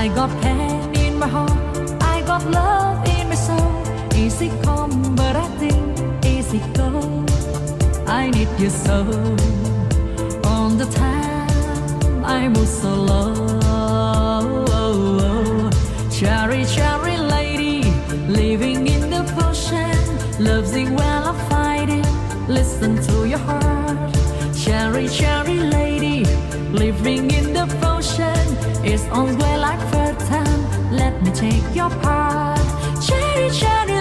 I got pain in my heart, I got love in my soul. Easy come, but I think easy go. I need you so. All the time I move so low. Cherry, cherry lady, living in the ocean. Loves it while I fight it. Listen to your heart. Cherry, cherry lady, living in the ocean. It's always like first time. Let me take your part. Cherry, cherry